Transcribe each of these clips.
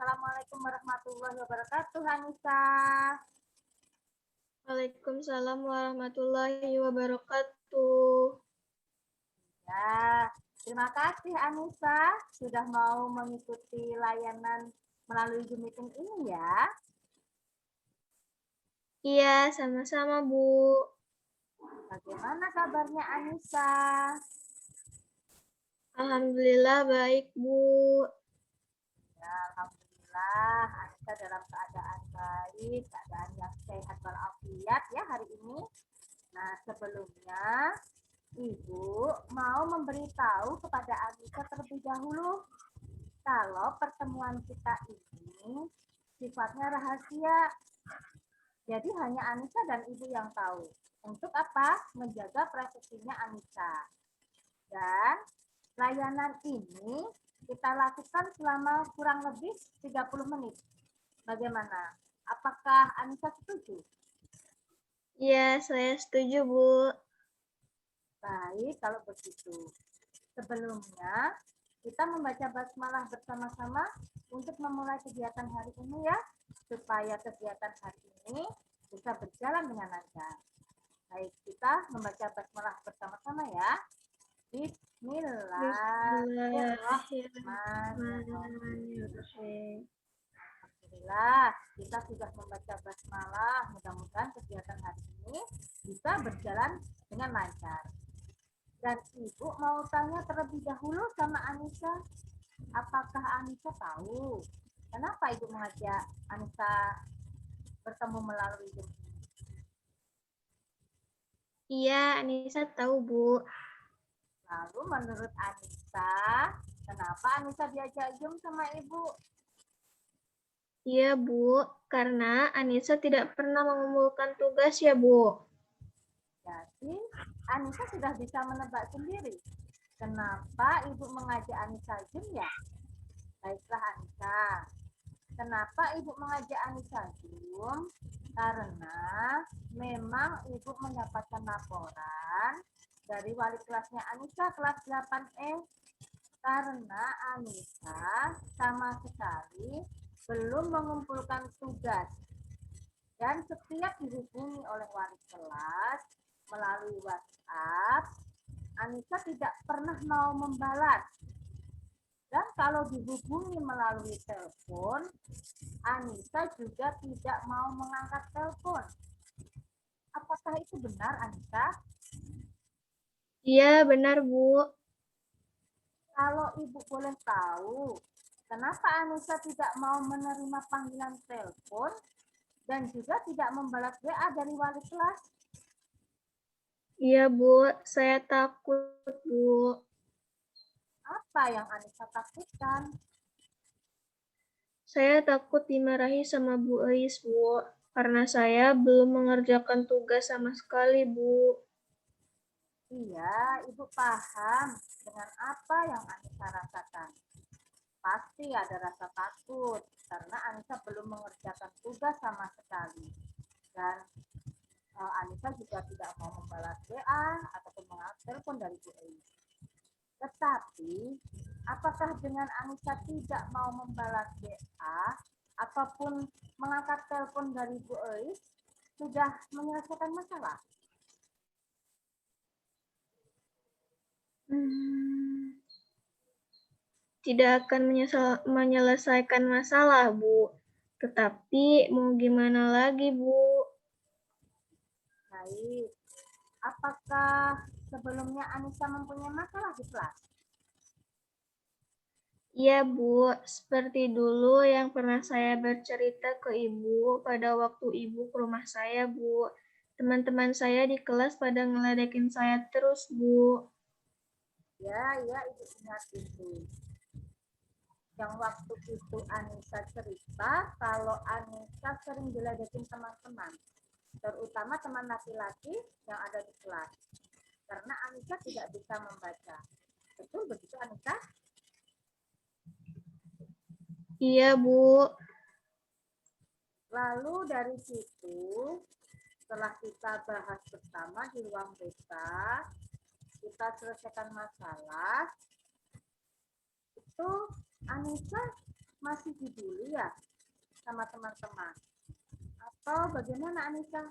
Assalamualaikum warahmatullahi wabarakatuh, Anissa. Waalaikumsalam warahmatullahi wabarakatuh. Ya, terima kasih Anissa sudah mau mengikuti layanan melalui Zoom meeting ini ya. Iya, sama-sama, Bu. Bagaimana kabarnya Anissa? Alhamdulillah baik, Bu. Ya, alhamdulillah Anissa dalam keadaan baik, keadaan yang sehat walafiat ya hari ini. Nah, sebelumnya Ibu mau memberitahu kepada Anissa terlebih dahulu kalau pertemuan kita ini sifatnya rahasia. Jadi hanya Anissa dan Ibu yang tahu. Untuk apa? Menjaga privasinya Anissa. Dan layanan ini kita lakukan selama kurang lebih 30 menit. Bagaimana? Apakah Anissa setuju? Iya, saya setuju, Bu. Baik, kalau begitu. Sebelumnya, kita membaca basmalah bersama-sama untuk memulai kegiatan hari ini ya, supaya kegiatan hari ini bisa berjalan dengan lancar. Baik, kita membaca basmalah bersama-sama ya. Bismillahirrahmanirrahim. Alhamdulillah, kita sudah membaca basmalah. Mudah-mudahan kegiatan hari ini bisa berjalan dengan lancar. Dan Ibu mau tanya terlebih dahulu sama Anissa. Apakah Anissa tahu kenapa Ibu mengajak Anissa bertemu melalui Zoom? Iya, Anissa tahu, Bu. Lalu menurut Anissa, kenapa Anissa diajak Zoom sama Ibu? Iya, Bu. Karena Anissa tidak pernah mengumpulkan tugas ya, Bu. Jadi Anissa sudah bisa menebak sendiri. Kenapa Ibu mengajak Anissa Zoom ya? Baiklah Anissa. Kenapa Ibu mengajak Anissa Zoom? Karena memang Ibu mendapatkan laporan dari wali kelasnya Anissa kelas 8E. Karena Anissa sama sekali belum mengumpulkan tugas. Dan setiap dihubungi oleh wali kelas melalui WhatsApp, Anissa tidak pernah mau membalas. Dan kalau dihubungi melalui telepon, Anissa juga tidak mau mengangkat telepon. Apakah itu benar, Anissa? Iya, benar, Bu. Kalau Ibu boleh tahu, kenapa Anissa tidak mau menerima panggilan telepon dan juga tidak membalas WA dari wali kelas? Iya, Bu. Saya takut, Bu. Apa yang Anissa takutkan? Saya takut dimarahi sama Bu Eis, Bu. Karena saya belum mengerjakan tugas sama sekali, Bu. Iya, Ibu paham dengan apa yang Anissa rasakan. Pasti ada rasa takut karena Anissa belum mengerjakan tugas sama sekali. Dan Anissa juga tidak mau membalas WA ataupun mengangkat telepon dari Bu Eis. Tetapi, apakah dengan Anissa tidak mau membalas WA ataupun mengangkat telepon dari Bu Eis sudah menyelesaikan masalah? Tidak akan menyelesaikan masalah, Bu. Tetapi mau gimana lagi, Bu? Baik, apakah sebelumnya Anissa mempunyai masalah di kelas? Iya, Bu. Seperti dulu yang pernah saya bercerita ke Ibu pada waktu Ibu ke rumah saya, Bu. Teman-teman saya di kelas pada ngeledekin saya terus, Bu. Ya, Ibu ingat itu. Yang waktu itu Anissa cerita kalau Anissa sering diledekin teman-teman, terutama teman laki-laki yang ada di kelas. Karena Anissa tidak bisa membaca. Betul begitu Anissa? Iya, Bu. Lalu dari situ, setelah kita bahas bersama di ruang beta, kita selesaikan masalah, itu Anissa masih dibully ya sama teman-teman? Atau bagaimana Anissa?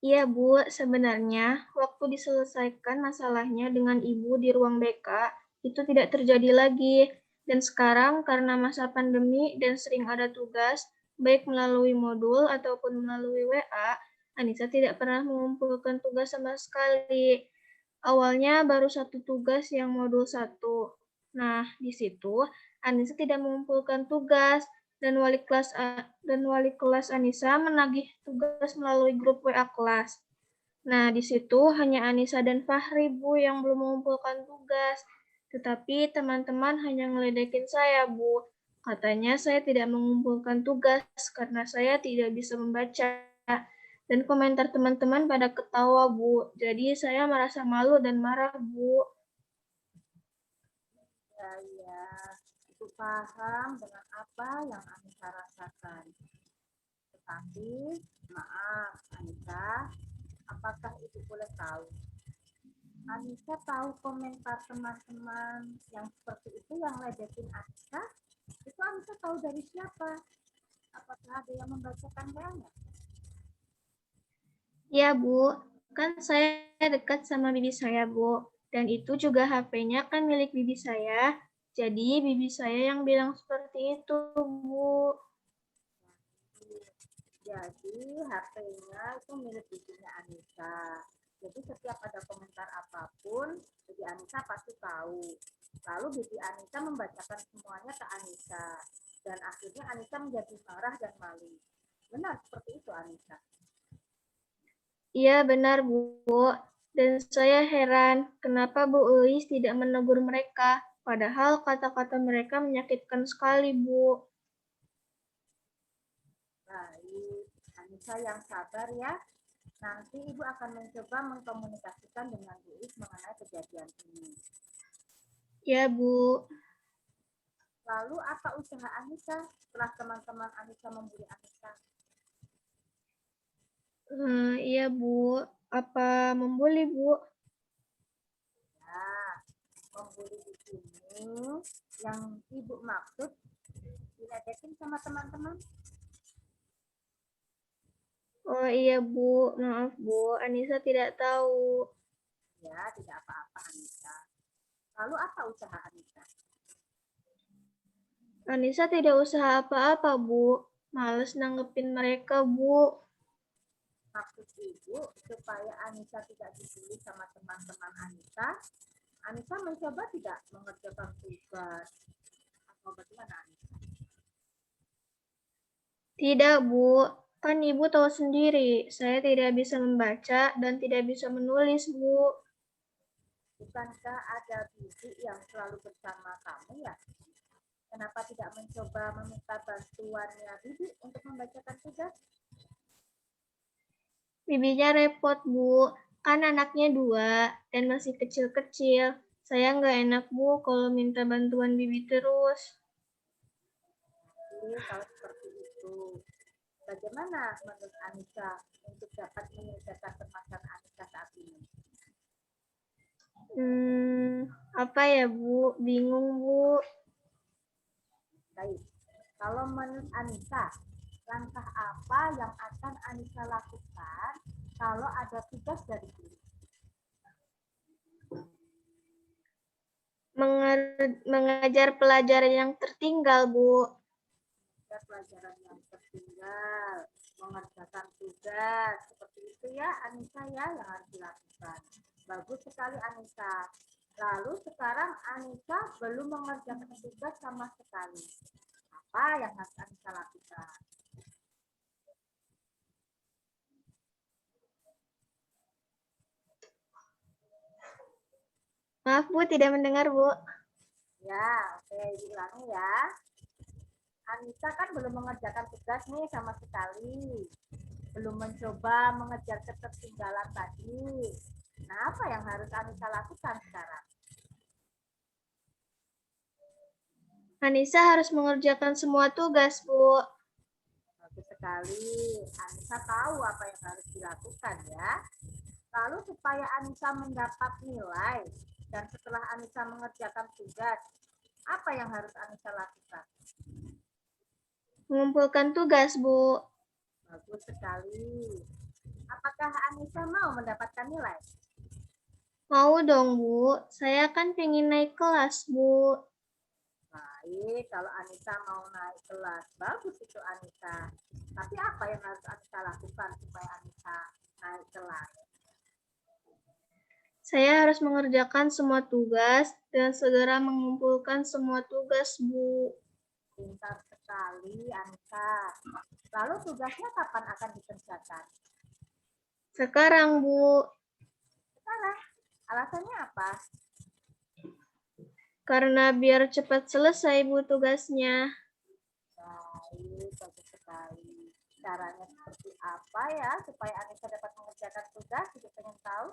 Iya, Bu. Sebenarnya waktu diselesaikan masalahnya dengan Ibu di ruang BK, itu tidak terjadi lagi. Dan sekarang karena masa pandemi dan sering ada tugas, baik melalui modul ataupun melalui WA, Anissa tidak pernah mengumpulkan tugas sama sekali. Awalnya baru satu tugas yang modul satu. Nah, di situ Anissa tidak mengumpulkan tugas dan wali kelas Anissa menagih tugas melalui grup WA kelas. Nah, di situ hanya Anissa dan Fahri, Bu, yang belum mengumpulkan tugas. Tetapi teman-teman hanya ngeledekin saya, Bu. Katanya saya tidak mengumpulkan tugas karena saya tidak bisa membaca. Dan komentar teman-teman pada ketawa, Bu. Jadi saya merasa malu dan marah, Bu. Ya, aku paham dengan apa yang Anissa rasakan. Tetapi, maaf Anissa, apakah itu boleh tahu? Anissa tahu komentar teman-teman yang seperti itu yang ledekin Anissa? Itu Anissa tahu dari siapa? Apakah ada yang membacakan WA-nya? Ya, Bu. Kan saya dekat sama bibi saya, Bu. Dan itu juga HP-nya kan milik bibi saya. Jadi bibi saya yang bilang seperti itu, Bu. Jadi HP-nya itu milik bibinya Anissa. Jadi setiap ada komentar apapun, bibi Anissa pasti tahu. Lalu bibi Anissa membacakan semuanya ke Anissa. Dan akhirnya Anissa menjadi marah dan malu. Benar seperti itu Anissa. Iya, benar, Bu. Dan saya heran, kenapa Bu Uis tidak menegur mereka, padahal kata-kata mereka menyakitkan sekali, Bu. Baik, Anissa yang sabar ya. Nanti Ibu akan mencoba mengkomunikasikan dengan Bu Is mengenai kejadian ini. Ya, Bu. Lalu apa usaha Anissa setelah teman-teman Anissa membuli Anissa? Iya, Bu. Apa membuli, Bu? Ya, membuli di sini yang Ibu maksud diledekin sama teman-teman. Oh iya, Bu. Maaf, Bu. Anissa tidak tahu. Ya, tidak apa-apa Anissa. Lalu apa usaha Anissa? Anissa tidak usaha apa-apa, Bu. Males nanggepin mereka, Bu. Maksud Ibu supaya Anissa tidak dibully sama teman-teman Anissa, Anissa mencoba tidak mengerjakan tugas atau bagaimana Anissa? Tidak, Bu. Kan Ibu tahu sendiri, saya tidak bisa membaca dan tidak bisa menulis, Bu. Bukankah ada bibi yang selalu bersama kamu ya? Kenapa tidak mencoba meminta bantuannya bibi untuk membacakan tugas? Bibinya repot, Bu. Kan anaknya 2 dan masih kecil-kecil. Saya nggak enak, Bu, kalau minta bantuan Bibi terus. Jadi kalau seperti itu, bagaimana menurut Anissa untuk dapat menyelesaikan permasalahan Anissa saat ini? Apa ya, Bu? Bingung, Bu. Baik, kalau menurut Anissa, langkah apa yang akan Anissa lakukan kalau ada tugas dari guru? Mengajar pelajaran yang tertinggal, Bu. Pelajaran yang tertinggal, mengerjakan tugas, seperti itu ya Anissa ya yang harus dilakukan. Bagus sekali Anissa. Lalu sekarang Anissa belum mengerjakan tugas sama sekali. Apa yang harus Anissa lakukan? Maaf, Bu, tidak mendengar, Bu. Ya, oke, diulangi ya. Anissa kan belum mengerjakan tugas nih sama sekali. Belum mencoba mengejar ketertinggalan tadi. Nah, apa yang harus Anissa lakukan sekarang? Anissa harus mengerjakan semua tugas, Bu. Bagus sekali. Anissa tahu apa yang harus dilakukan ya. Lalu supaya Anissa mendapat nilai dan setelah Anissa mengerjakan tugas, apa yang harus Anissa lakukan? Mengumpulkan tugas, Bu. Bagus sekali. Apakah Anissa mau mendapatkan nilai? Mau dong, Bu. Saya kan pengen naik kelas, Bu. Baik, kalau Anissa mau naik kelas, bagus itu Anissa. Tapi apa yang harus Anissa lakukan supaya Anissa naik kelas? Saya harus mengerjakan semua tugas dan segera mengumpulkan semua tugas, Bu. Pintar sekali Anissa. Lalu tugasnya kapan akan dikerjakan? Sekarang, Bu. Sekarang. Alasannya apa? Karena biar cepat selesai, Bu, tugasnya. Baik, bagus sekali. Caranya seperti apa ya supaya Anissa dapat mengerjakan tugas? Ibu pengen tahu.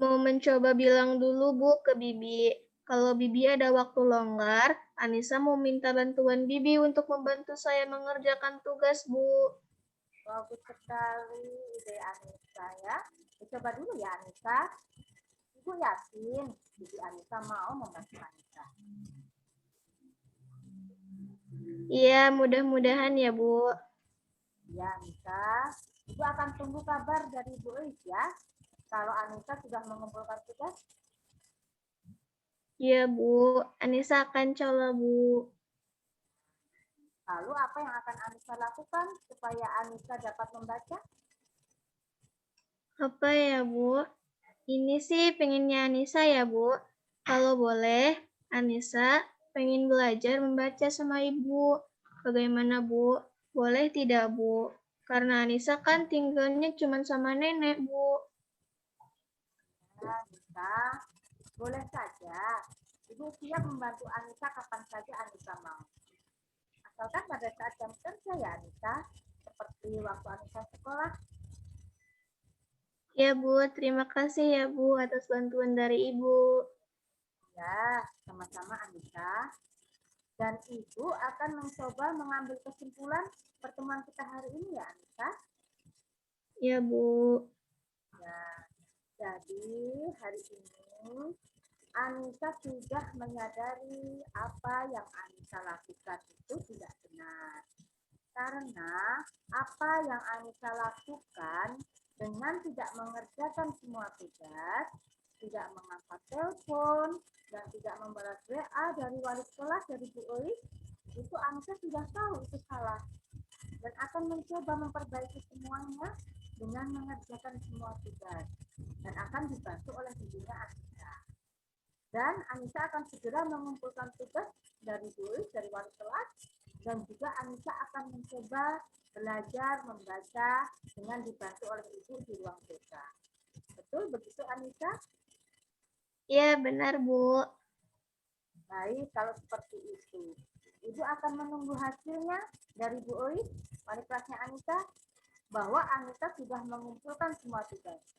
Mau mencoba bilang dulu, Bu, ke Bibi. Kalau Bibi ada waktu longgar, Anissa mau minta bantuan Bibi untuk membantu saya mengerjakan tugas, Bu. Bagus sekali ide Anissa ya. Dicoba dulu ya Anissa. Ibu yakin Bibi Anissa mau membantu Anissa. Iya, mudah-mudahan ya, Bu. Ya Anissa, Ibu akan tunggu kabar dari Bu Elis ya. Kalau Anissa sudah mengumpulkan tugas. Iya, Bu. Anissa akan coba, Bu. Lalu apa yang akan Anissa lakukan supaya Anissa dapat membaca? Apa ya, Bu? Ini sih pengennya Anissa ya, Bu. Kalau boleh, Anissa pengen belajar membaca sama Ibu. Bagaimana, Bu? Boleh tidak, Bu? Karena Anissa kan tinggalnya cuma sama nenek, Bu. Ya, Anissa, boleh saja. Ibu siap membantu Anissa kapan saja Anissa mau. Asalkan pada saat jam kerja ya Anissa, seperti waktu Anissa sekolah. Ya, Bu. Terima kasih ya, Bu, atas bantuan dari Ibu. Ya, sama-sama Anissa. Dan Ibu akan mencoba mengambil kesimpulan pertemuan kita hari ini ya Anissa. Ya, Bu. Ya, jadi hari ini Anissa sudah menyadari apa yang Anissa lakukan itu tidak benar. Karena apa yang Anissa lakukan dengan tidak mengerjakan semua tugas, tidak mengangkat telepon, dan tidak membalas WA dari wali kelas dari Bu Oi, itu Anissa sudah tahu itu salah dan akan mencoba memperbaiki semuanya dengan mengerjakan semua tugas dan akan dibantu oleh bibinya Anissa. Dan Anissa akan segera mengumpulkan tugas dari Bu Oi, dari wali kelas, dan juga Anissa akan mencoba belajar membaca dengan dibantu oleh ibu di ruang TK. Betul begitu Anissa? Ya, benar, Bu. Baik, kalau seperti itu. Ibu akan menunggu hasilnya dari Bu Oi, wali kelasnya Anissa, bahwa Anissa sudah mengumpulkan semua tugas.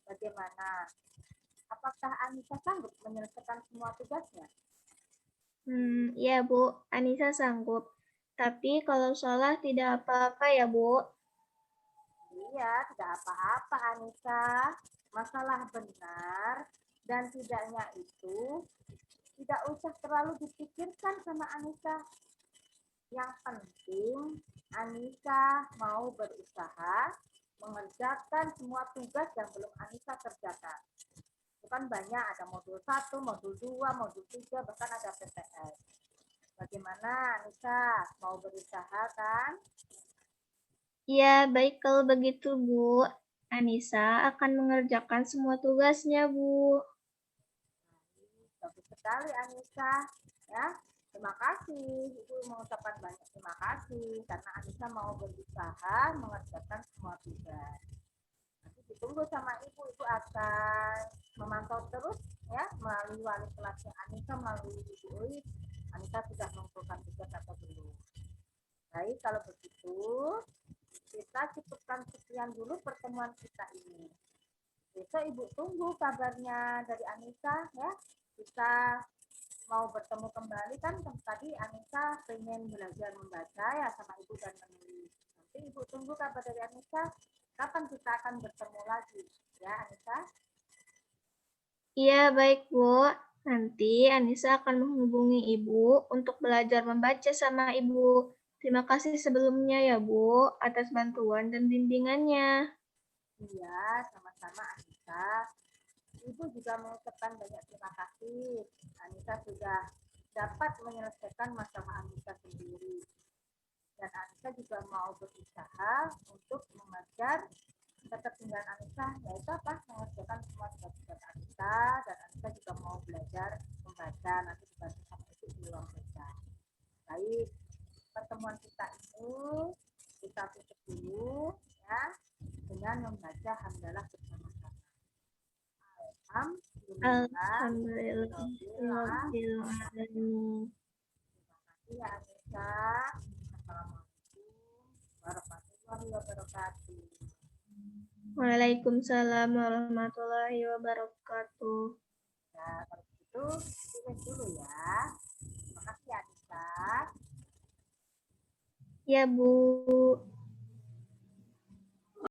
Bagaimana? Apakah Anissa sanggup menyelesaikan semua tugasnya? Ya, Bu. Anissa sanggup. Tapi kalau salah tidak apa-apa ya, Bu. Iya, tidak apa-apa Anissa. Masalah benar dan tidaknya itu tidak usah terlalu dipikirkan sama Anissa. Yang penting Anissa mau berusaha mengerjakan semua tugas yang belum Anissa kerjakan. Itu kan banyak, ada modul 1, modul 2, modul 3, bahkan ada PTS. Bagaimana Anissa? Mau berusaha kan? Ya, baik kalau begitu, Bu. Anissa akan mengerjakan semua tugasnya, Bu. Bagus sekali Anissa. Ya, terima kasih. Ibu mengucapkan banyak terima kasih karena Anissa mau berusaha mengerjakan semua tugas. Nanti ditunggu sama ibu. Ibu akan memantau terus ya melalui wali kelasnya Anissa, melalui Ibu Ui. Anissa sudah mengumpulkan tugas atau belum? Baik, kalau begitu kita cukupkan sekian dulu pertemuan kita ini. Besok Ibu tunggu kabarnya dari Anissa ya. Kita mau bertemu kembali kan tadi Anissa pengen belajar membaca ya sama Ibu dan menulis. Nanti Ibu tunggu kabar dari Anissa. kapan kita akan bertemu lagi? Ya, Anissa? Iya, baik, Bu. Nanti Anissa akan menghubungi Ibu untuk belajar membaca sama Ibu. Terima kasih sebelumnya ya, Bu, atas bantuan dan bimbingannya. Iya, sama-sama Anissa. Ibu juga mengucapkan banyak terima kasih. Anissa sudah dapat menyelesaikan masalah Anissa sendiri. Dan Anissa juga mau berusaha untuk mengajar tetap tinggal Anissa, yaitu apa? Mengerjakan semua tugas-tugas Anissa, dan Anissa juga mau belajar membaca, nanti dibantu sama ibu di ruang baca. Baik, pertemuan kita ini kita tutup dulu ya dengan membaca hamdalah bersama-sama. Alhamdulillah. Alhamdulillahirabbil alamin. Terima kasih ya Anissa. Assalamualaikum warahmatullahi wabarakatuh. Waalaikumsalam warahmatullahi wabarakatuh. Ya, kalau begitu, tulis dulu ya. Terima kasih Anissa. Ya, Bu.